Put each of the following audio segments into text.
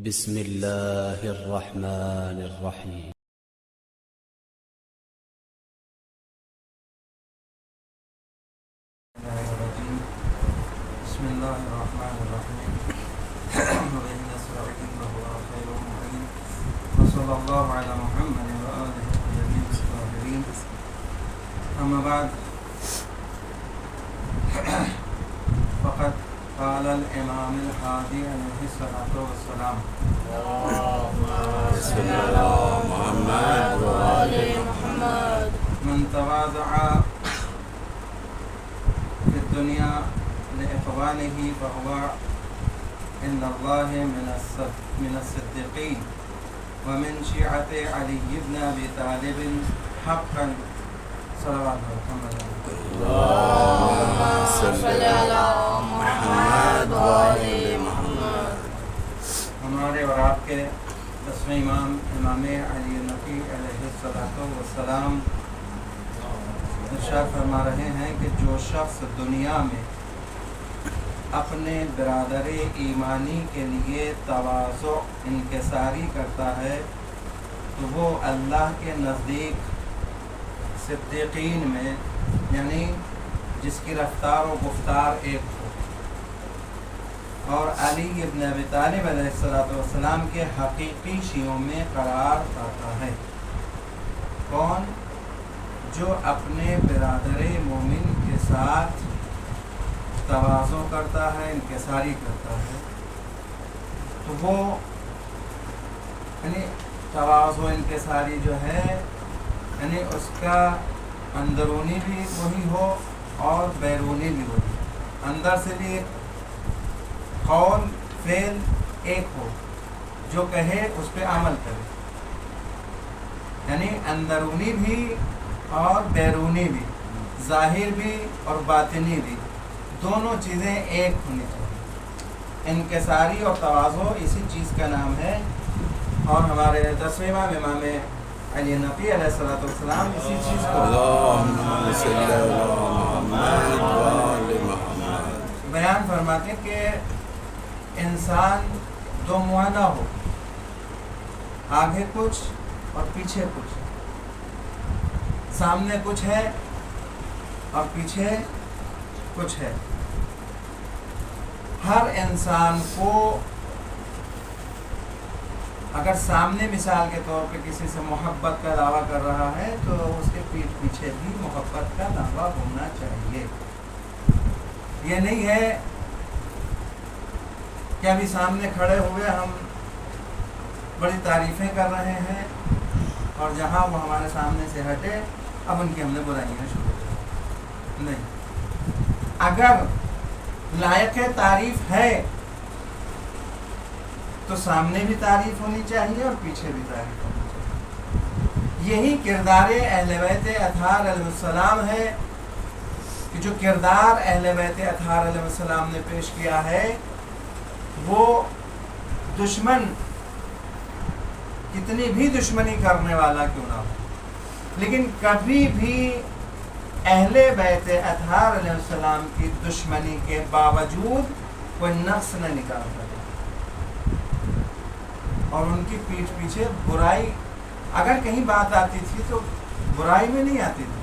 بسم الله الرحمن الرحيم. بسم الله الرحمن الرحيم. وإن نستعين وهو خير معين. وصلى الله على محمد وآله الطيبين الطاهرين. أما بعد، فقد قال الإمام الهادي عليه الصلاة والسلام: اللهم صل على محمد وآل محمد. من تواضع في الدنيا لإخوانه فهو عند الله من الصديقين ومن شيعة علي بن أبي طالب حقا. صلوات محمد. اللهم صل على محمد وآل محمد. ہمارے اور آپ کے 10ویں امام امام علی نقی علیہ السلام ارشاد فرما رہے ہیں کہ جو شخص دنیا میں اپنے برادر ایمانی کے لیے تواضع انکساری کرتا ہے تو وہ اللہ کے نزدیک صدیقین میں، یعنی جس کی رفتار و گفتار ایک ہو، اور علی ابن ابی طالب علیہ السلام کے حقیقی شیعوں میں قرار پاتا ہے۔ کون؟ جو اپنے برادر مومن کے ساتھ تواضع کرتا ہے، انکساری کرتا ہے، تو وہ یعنی تواضع انکساری جو ہے یعنی اس کا اندرونی بھی وہی ہو اور بیرونی بھی وہی، اندر سے بھی قول فعل ایک ہو، جو کہے اس پہ عمل کرے، یعنی اندرونی بھی اور بیرونی بھی، ظاہر بھی اور باطنی بھی، دونوں چیزیں ایک ہونی چاہیے۔ انکساری اور تواضع اسی چیز کا نام ہے، اور ہمارے 10ویں امام امام علی نقی علیہ السلام اسی چیز کو بیان فرماتے ہیں کہ انسان دو معاہدہ ہو، آگے کچھ اور پیچھے کچھ، سامنے کچھ ہے اور پیچھے کچھ ہے۔ ہر انسان کو اگر سامنے مثال کے طور پہ کسی سے محبت کا دعویٰ کر رہا ہے تو اس کے پیٹھ پیچھے بھی محبت کا دعویٰ ہونا چاہیے۔ یہ نہیں ہے کہ ابھی سامنے کھڑے ہوئے ہم بڑی تعریفیں کر رہے ہیں اور جہاں وہ ہمارے سامنے سے ہٹے اب ان کی ہم نے برائیاں شروع کر دیں۔ نہیں، اگر لائق تعریف ہے تو سامنے بھی تعریف ہونی چاہیے اور پیچھے بھی تعریف ہونی چاہیے۔ یہی کردار اہل بیت اطہار علیہ السلام ہے کہ جو کردار اہل بیت اطہار علیہ السلام نے پیش کیا ہے وہ دشمن کتنی بھی دشمنی کرنے والا کیوں نہ ہو، لیکن کبھی بھی اہل بیت اطہار علیہ السلام کی دشمنی کے باوجود کوئی نقص نہ نکالتا، اور ان کی پیٹھ پیچھے برائی اگر کہیں بات آتی تھی تو برائی میں نہیں آتی تھی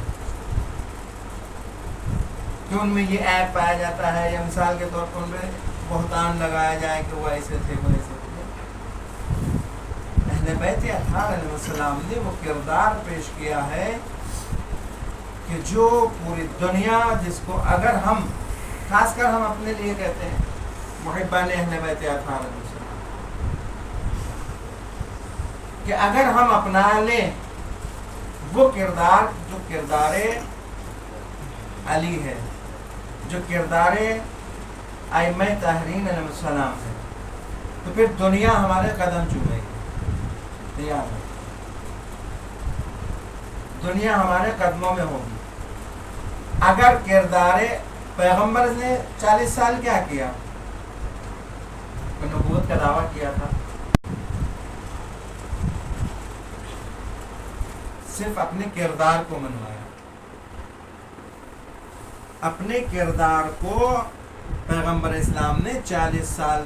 کہ ان میں یہ عیب پایا جاتا ہے، یا مثال کے طور پر ان میں بہتان لگایا جائے کہ وہ ایسے تھے وہ ایسے تھے۔ اہل بیت اطہار علیہ السلام نے وہ کردار پیش کیا ہے کہ جو پوری دنیا جس کو اگر ہم خاص کر ہم اپنے لیے کہتے ہیں محبان اہل بیت اطہار علیہ السلام، کہ اگر ہم اپنا لیں وہ کردار جو کردار علی ہے، جو کردار ائمہ طاہرین علیہ السلام ہے، تو پھر دنیا ہمارے قدم چومے گی، تیار ہے، دنیا ہمارے قدموں میں ہوگی۔ اگر کردار پیغمبر نے 40 سال کیا کیا؟ نبوت کا دعویٰ کیا تھا، صرف اپنے کردار کو منوایا، اپنے کردار کو پیغمبر اسلام نے 40 سال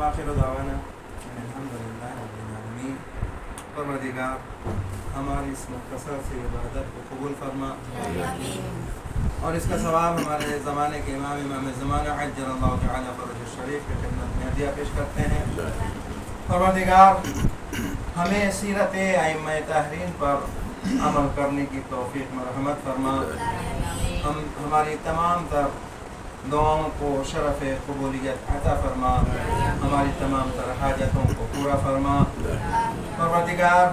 وآخر دعوانا الحمدللہ رب العالمین۔ پروردگار ہماری اس مختصر سے عبادت کو قبول فرما اور اس کا ثواب ہمارے زمانے کے امام زمانہ عجل اللہ تعالیٰ فرج الشریف کی خدمت میں ہدیہ پیش کرتے ہیں۔ پروردگار ہمیں سیرت ائمہ طاہرین پر عمل کرنے کی توفیق مرحمت فرما، ہماری تمام تر دعاؤں کو شرف قبولیت عطا فرما، ہماری تمام تر حاجتوں کو پورا فرما۔ پروردگار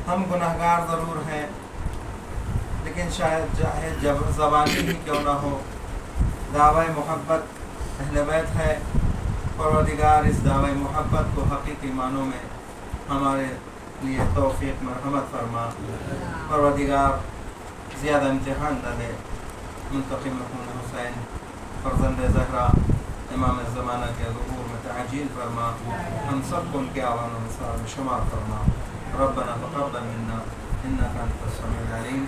ہم گناہگار ضرور ہیں، لیکن شاید چاہے جب زبانی ہی کیوں نہ ہو دعوی محبت اہل بیت ہے۔ پروردگار اس دعوی محبت کو حقیقی معنوں میں ہمارے لیے توفیق مرحمت فرما۔ پروردگار زیادہ امتحان نہ دے، منتقم خون حسین فرزند زہرا امام زمانہ کے ظہور میں تعجیل فرما، ہم سب کو ان کے آوان و نثار میں شمار فرما۔ ربنا تقبل منا انك انت السميع العليم